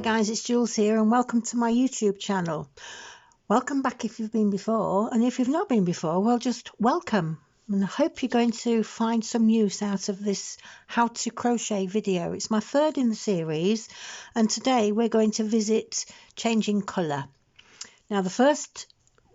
guys, it's Jules here and welcome to my YouTube channel. Welcome back if you've been before, and if you've not been before, well, just welcome. And I hope you're going to find some use out of this how to crochet video. It's my third in the series, and today we're going to visit changing colour. Now the first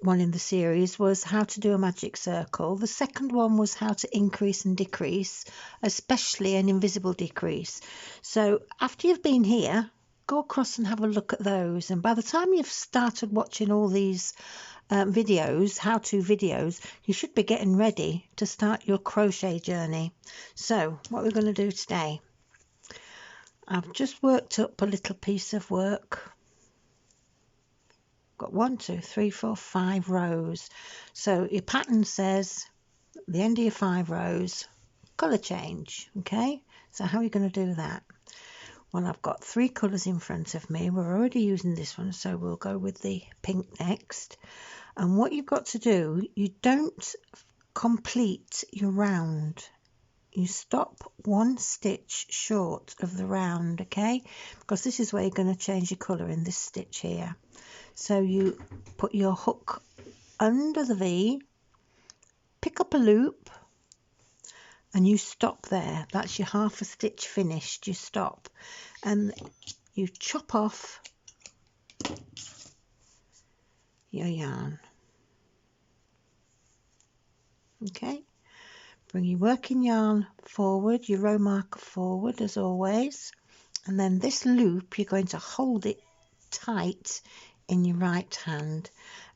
one in the series was how to do a magic circle. The second one was how to increase and decrease, especially an invisible decrease. So after you've been here, go across and have a look at those, and by the time you've started watching all these videos, how-to videos, you should be getting ready to start your crochet journey. So what we're going to do today, I've just worked up a little piece of work. Got 1, 2, 3, 4, 5 rows. So your pattern says at the end of your 5 rows, colour change. Okay, so how are you going to do that? Well, I've got 3 colours in front of me. We're already using this one, so we'll go with the pink next. And what you've got to do, you don't complete your round. You stop 1 stitch short of the round, okay? Because this is where you're going to change your colour, in this stitch here. So you put your hook under the V, pick up a loop, and you stop there. That's your half a stitch finished. You stop and you chop off your yarn. Okay, bring your working yarn forward, your row marker forward as always, and then this loop you're going to hold it tight in your right hand,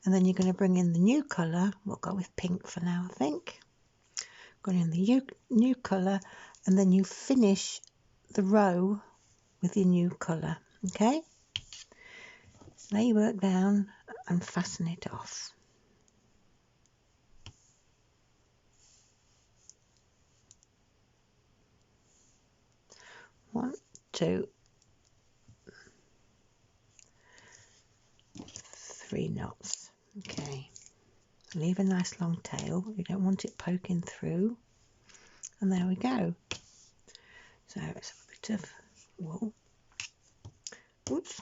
and then you're going to bring in the new colour. We'll go with pink for now, I think. Going in the new colour, and then you finish the row with your new colour. Okay, lay your work down and fasten it off. One, 2, 3 knots. Okay, leave a nice long tail. You don't want it poking through. And there we go. So let's have a bit of wool. Oops.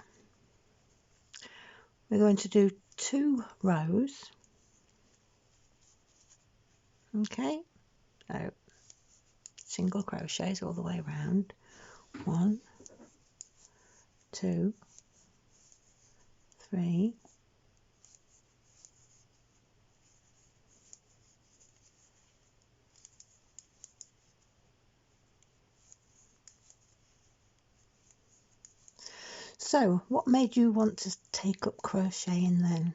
We're going to do 2 rows. Okay, so single crochets all the way around. 1, 2, 3, 4. So what made you want to take up crocheting then?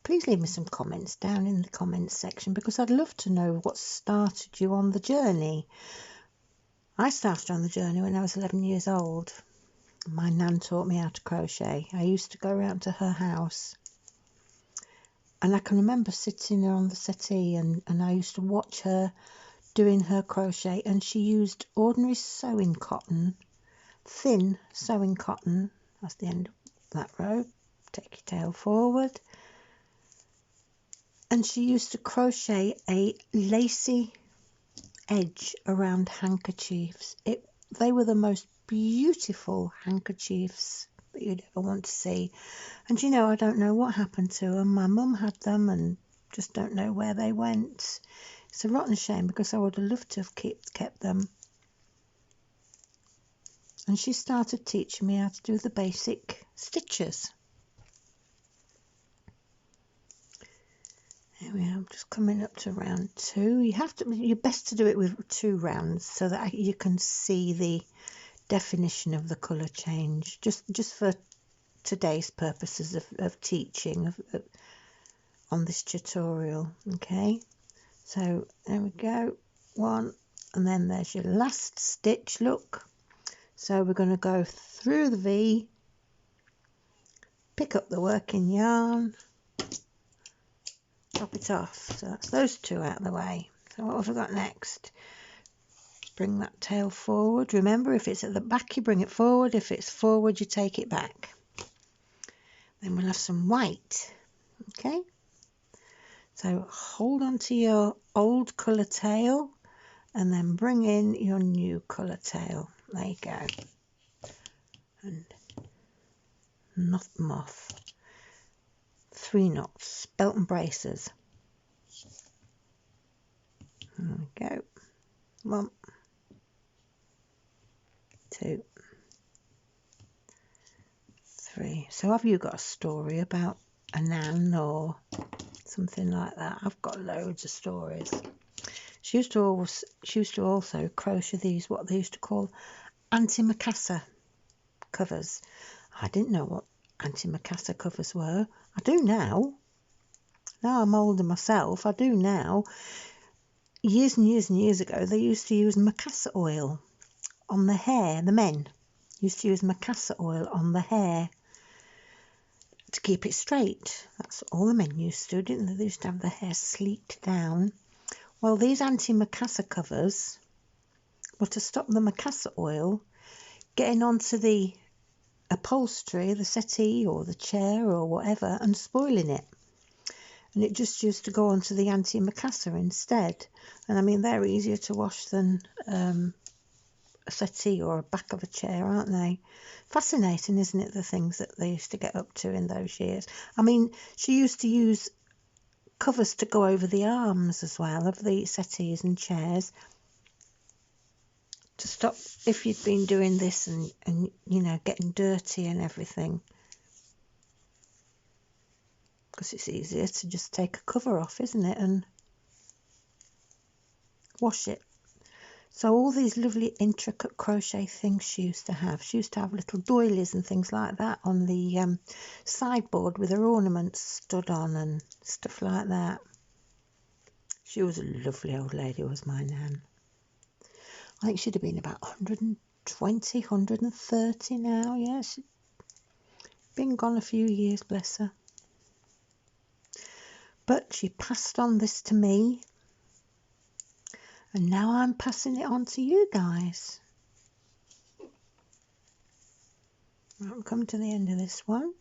Please leave me some comments down in the comments section, because I'd love to know what started you on the journey. I started on the journey when I was 11 years old. My nan taught me how to crochet. I used to go around to her house, and I can remember sitting on the settee, and I used to watch her doing her crochet, and she used ordinary sewing cotton, thin sewing cotton. That's the end of that row. Take your tail forward, and she used to crochet a lacy edge around handkerchiefs. They were the most beautiful handkerchiefs that you'd ever want to see. And you know, I don't know what happened to them. My mum had them and just don't know where they went. It's a rotten shame, because I would have loved to have kept them. And she started teaching me how to do the basic stitches. There we are. I'm just coming up to round 2. You're best to do it with 2 rounds so that you can see the definition of the colour change, just for today's purposes of teaching on this tutorial. Okay, so there we go, 1, and then there's your last stitch. Look, so we're going to go through the V, pick up the working yarn, chop it off. So that's those 2 out of the way. So what have we got next? Bring that tail forward. Remember, if it's at the back, you bring it forward. If it's forward, you take it back. Then we'll have some white. Okay, so hold on to your old colour tail and then bring in your new colour tail. There you go. and knot them off. 3 knots, belt and braces. There we go. 1, 2, 3. So have you got a story about a nan or something like that? I've got loads of stories. She used to also crochet these, what they used to call antimacassar covers. I didn't know what antimacassar covers were. I do now. Now I'm older myself, I do now. Years and years and years ago, they used to use macassar oil on the hair. The men used to use macassar oil on the hair to keep it straight. That's all the men used to, didn't they? They used to have their hair sleeked down. Well, these anti-macassar covers were to stop the macassar oil getting onto the upholstery, the settee or the chair or whatever, and spoiling it. And it just used to go onto the anti-macassar instead. And I mean, they're easier to wash than a settee or a back of a chair, aren't they? Fascinating, isn't it, the things that they used to get up to in those years. I mean, she used to use covers to go over the arms as well of the settees and chairs to stop if you'd been doing this and you know, getting dirty and everything. Because it's easier to just take a cover off, isn't it, and wash it. So all these lovely intricate crochet things she used to have. She used to have little doilies and things like that on the sideboard with her ornaments stood on and stuff like that. She was a lovely old lady, was my nan. I think she'd have been about 120, 130 now. Yeah, she'd been gone a few years, bless her. But she passed on this to me. And now I'm passing it on to you guys. I'll come to the end of this one.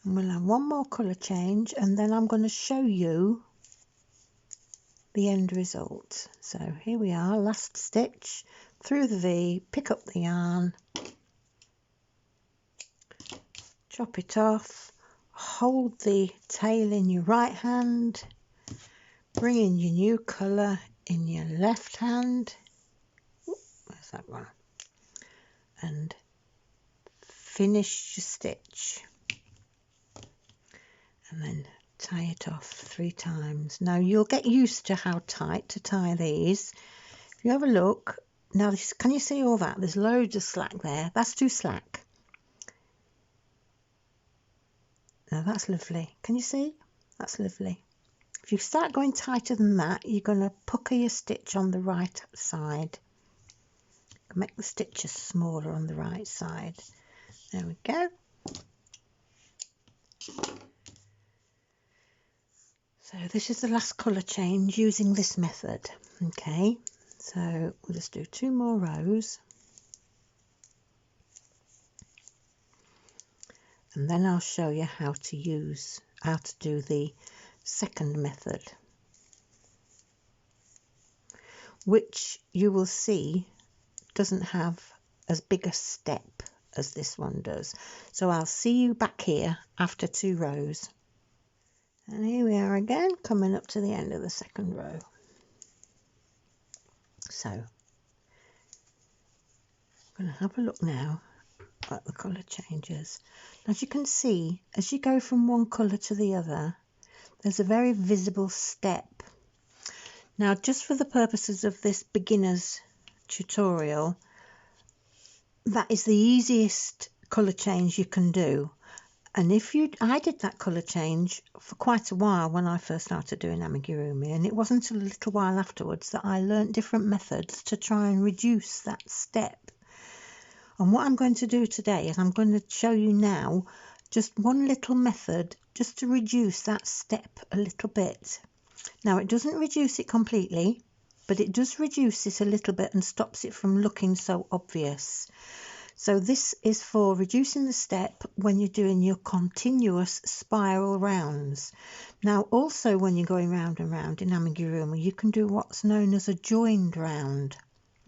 And we'll have one more colour change and then I'm going to show you the end result. So here we are, last stitch, through the V, pick up the yarn, chop it off, hold the tail in your right hand, bring in your new colour in your left hand. Where's that one? And finish your stitch. And then tie it off 3 times. Now you'll get used to how tight to tie these. If you have a look, now this, can you see all that? There's loads of slack there. That's too slack. Now that's lovely. Can you see? That's lovely. If you start going tighter than that, you're going to pucker your stitch on the right side. Make the stitches smaller on the right side. There we go. So this is the last colour change using this method. Okay, so we'll just do 2 more rows. And then I'll show you how to do the second method, which you will see doesn't have as big a step as this one does. So I'll see you back here after 2 rows. And here we are again, coming up to the end of the second row. So I'm going to have a look now at the colour changes. As you can see, as you go from one colour to the other, there's a very visible step. Now, just for the purposes of this beginner's tutorial, that is the easiest colour change you can do. And I did that colour change for quite a while when I first started doing amigurumi, and it wasn't until a little while afterwards that I learnt different methods to try and reduce that step. And what I'm going to do today is I'm going to show you now just one little method just to reduce that step a little bit. Now, it doesn't reduce it completely, but it does reduce it a little bit and stops it from looking so obvious. So this is for reducing the step when you're doing your continuous spiral rounds. Now, also when you're going round and round in amigurumi, you can do what's known as a joined round.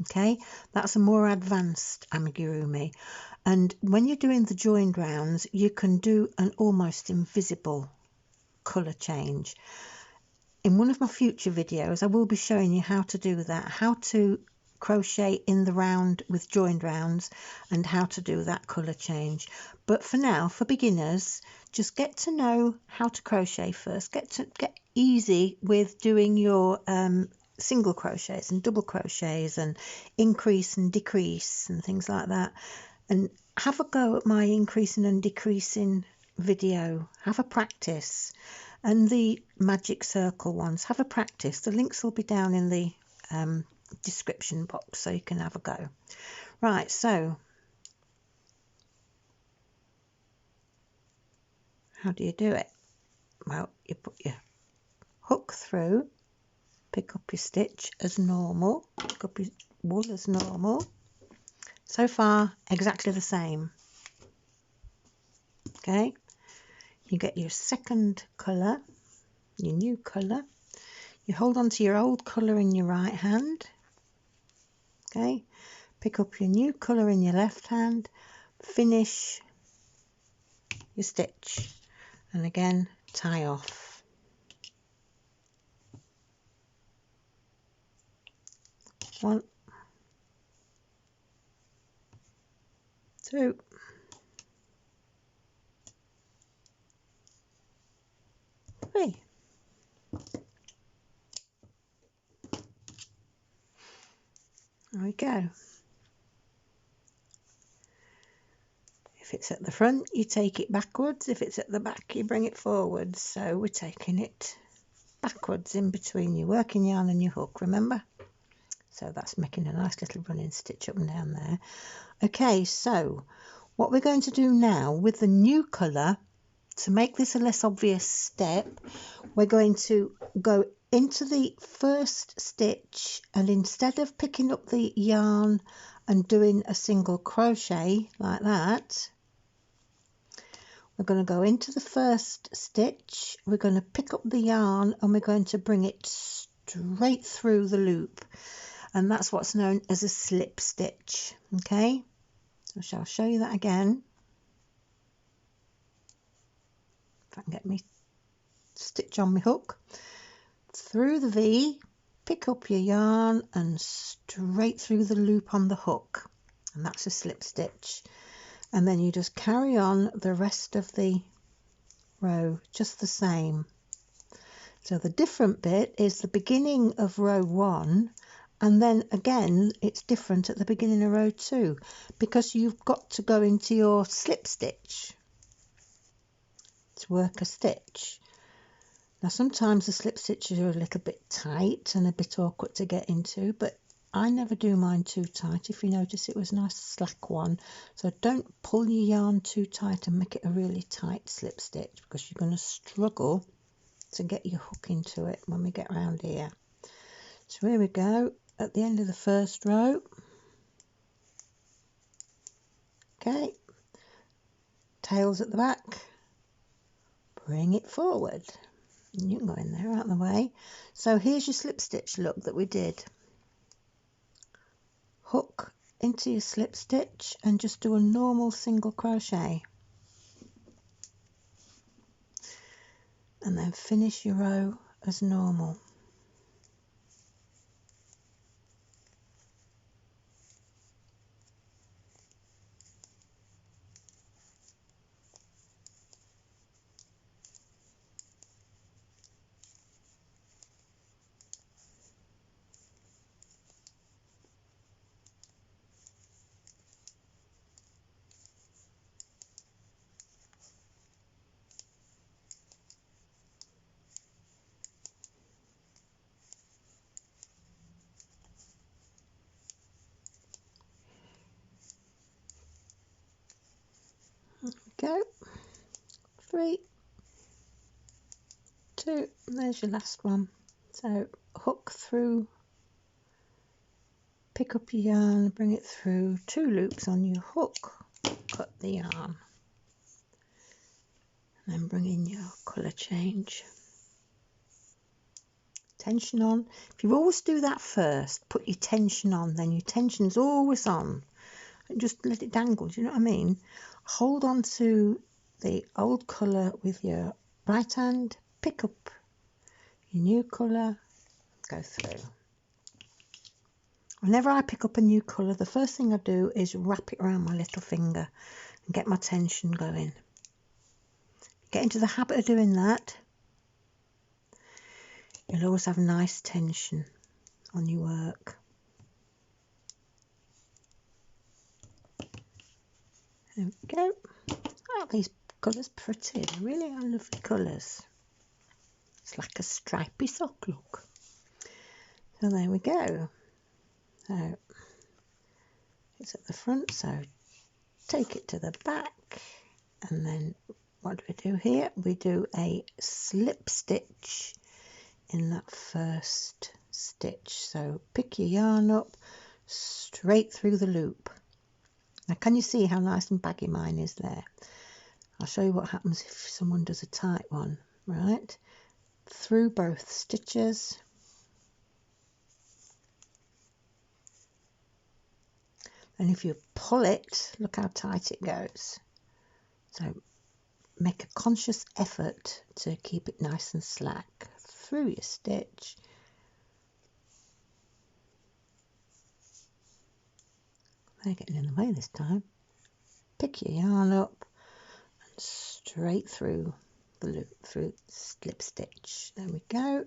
Okay, that's a more advanced amigurumi, and when you're doing the joined rounds you can do an almost invisible colour change. In one of my future videos I will be showing you how to do that, how to crochet in the round with joined rounds and how to do that colour change. But for now, for beginners, just get to know how to crochet first, get easy with doing your single crochets and double crochets and increase and decrease and things like that, and have a go at my increasing and decreasing video. Have a practice, and the magic circle ones, have a practice. The links will be down in the description box so you can have a go. Right, so how do you do it? Well, you put your hook through, pick up your stitch as normal, pick up your wool as normal. So far exactly the same. Okay, you get your second colour, your new colour, you hold on to your old colour in your right hand. Okay, pick up your new colour in your left hand, finish your stitch, and again tie off. One, two, three. There we go. If it's at the front, you take it backwards. If it's at the back, you bring it forwards. So we're taking it backwards in between your working yarn and your hook, remember? So that's making a nice little running stitch up and down there. Okay, so what we're going to do now with the new colour, to make this a less obvious step, we're going to go into the first stitch, and instead of picking up the yarn and doing a single crochet like that, we're going to go into the first stitch, we're going to pick up the yarn and we're going to bring it straight through the loop, and that's what's known as a slip stitch. Okay, so I shall show you that again. If I can get me stitch on my hook, through the V, pick up your yarn and straight through the loop on the hook, and that's a slip stitch. And then you just carry on the rest of the row just the same. So the different bit is the beginning of row 1, and then again it's different at the beginning of row 2, because you've got to go into your slip stitch to work a stitch. Now sometimes the slip stitches are a little bit tight and a bit awkward to get into, but I never do mine too tight. If you notice, it was a nice slack one, so don't pull your yarn too tight and make it a really tight slip stitch, because you're going to struggle to get your hook into it when we get around here. So here we go at the end of the first row. Okay, tails at the back, bring it forward. You can go in there out of the way. So here's your slip stitch look that we did. Hook into your slip stitch and just do a normal single crochet, and then finish your row as normal. Go, 3, 2, and there's your last one. So hook through, pick up your yarn, bring it through, 2 loops on your hook, cut the yarn, and then bring in your colour change. tension on. If you always do that first, put your tension on, then your tension's always on. And just let it dangle, do you know what I mean? Hold on to the old colour with your right hand, pick up your new colour, go through. Whenever I pick up a new colour, the first thing I do is wrap it around my little finger and get my tension going. Get into the habit of doing that. You'll always have nice tension on your work. There we go. Oh, these colours pretty. They really are lovely colours. It's like a stripy sock look. So there we go. So it's at the front, so take it to the back, and then what do we do here? We do a slip stitch in that first stitch. So pick your yarn up straight through the loop. Now can you see how nice and baggy mine is there? I'll show you what happens if someone does a tight one. Right, through both stitches. And if you pull it, look how tight it goes. So make a conscious effort to keep it nice and slack through your stitch. They're getting in the way this time. Pick your yarn up and straight through the loop, through slip stitch. There we go.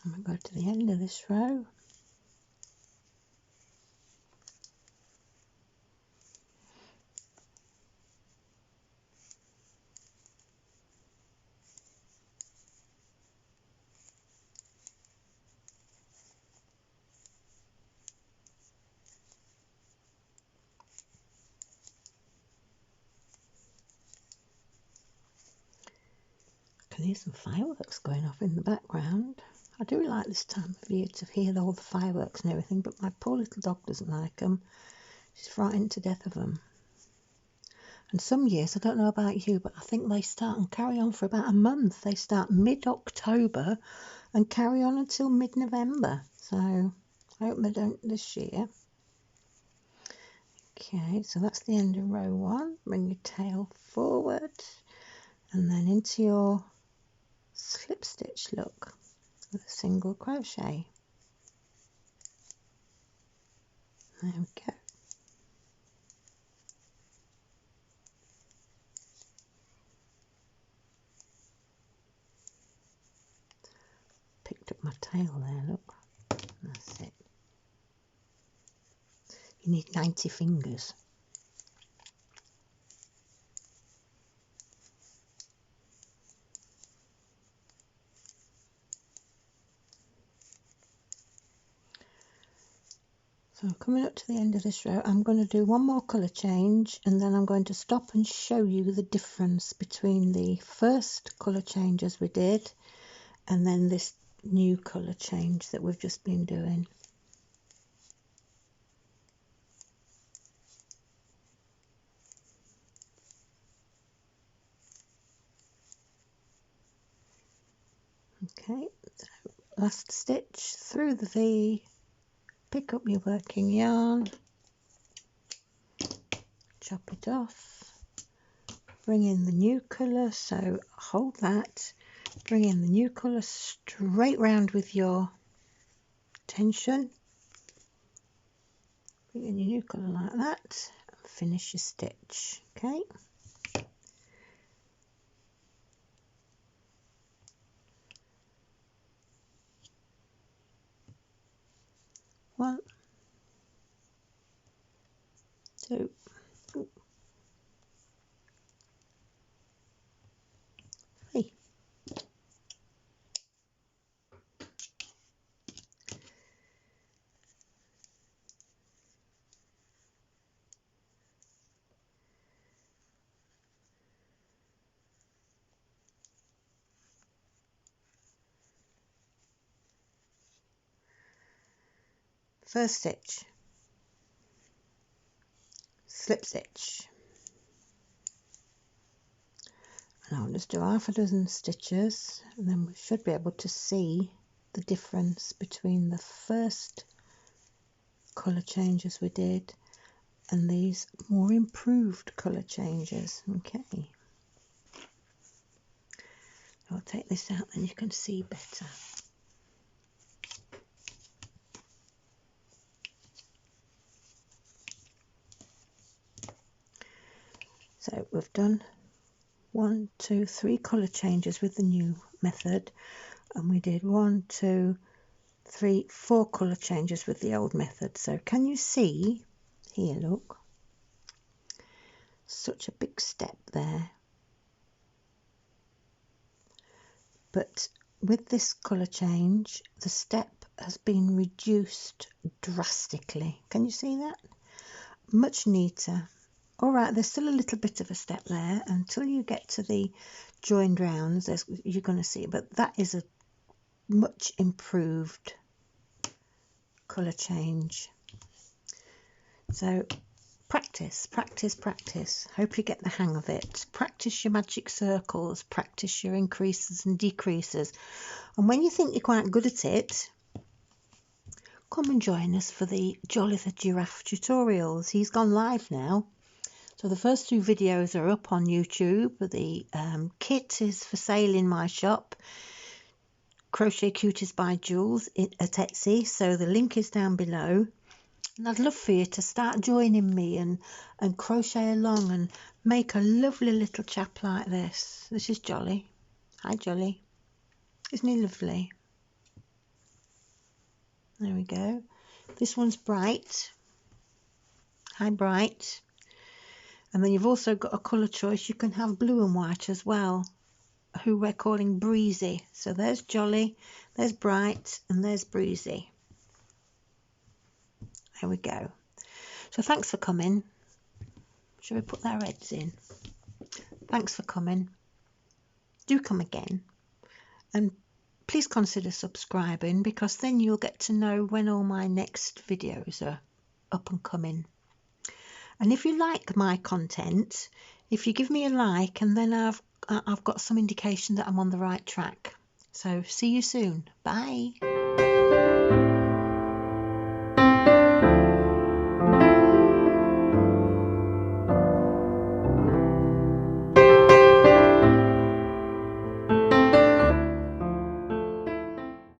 And we go to the end of this row. I can hear some fireworks going off in the background. I do like this time of year to hear all the fireworks and everything, but my poor little dog doesn't like them. She's frightened to death of them. And some years, I don't know about you, but I think they start and carry on for about a month. They start mid-October and carry on until mid-November. So I hope they don't this year. Okay, so that's the end of row 1. Bring your tail forward and then into your slip stitch look with a single crochet. There we go. Picked up my tail there, look. That's it. You need 90 fingers. So coming up to the end of this row, I'm going to do one more colour change, and then I'm going to stop and show you the difference between the first colour changes we did and then this new colour change that we've just been doing. Okay, so last stitch through the V, pick up your working yarn, chop it off, bring in the new colour, so hold that, bring in the new colour straight round with your tension, bring in your new colour like that, and finish your stitch. Okay. One, two, three. First stitch, slip stitch, And I'll just do half a dozen stitches, and then we should be able to see the difference between the first colour changes we did and these more improved colour changes. Okay, I'll take this out and you can see better. So we've done 1, 2, 3 colour changes with the new method, and we did 1, 2, 3, 4 colour changes with the old method. So can you see here, look, such a big step there. But with this colour change, the step has been reduced drastically. Can you see that? Much neater. All right, there's still a little bit of a step there until you get to the joined rounds. You're going to see, but that is a much improved colour change. So practice, practice, practice. Hope you get the hang of it. Practice your magic circles, practice your increases and decreases. And when you think you're quite good at it, come and join us for the Jolly the Giraffe tutorials. He's gone live now. So the first 2 videos are up on YouTube. The kit is for sale in my shop, Crochet Cuties by Jools at Etsy. So the link is down below. And I'd love for you to start joining me and crochet along and make a lovely little chap like this. This is Jolly. Hi Jolly. Isn't he lovely? There we go. This one's Bright. Hi Bright. And then you've also got a colour choice. You can have blue and white as well, who we're calling Breezy. So there's Jolly, there's Bright, and there's Breezy. There we go. So thanks for coming. Shall we put their heads in? Thanks for coming. Do come again. And please consider subscribing, because then you'll get to know when all my next videos are up and coming. And if you like my content, if you give me a like, and then I've got some indication that I'm on the right track. So see you soon. Bye.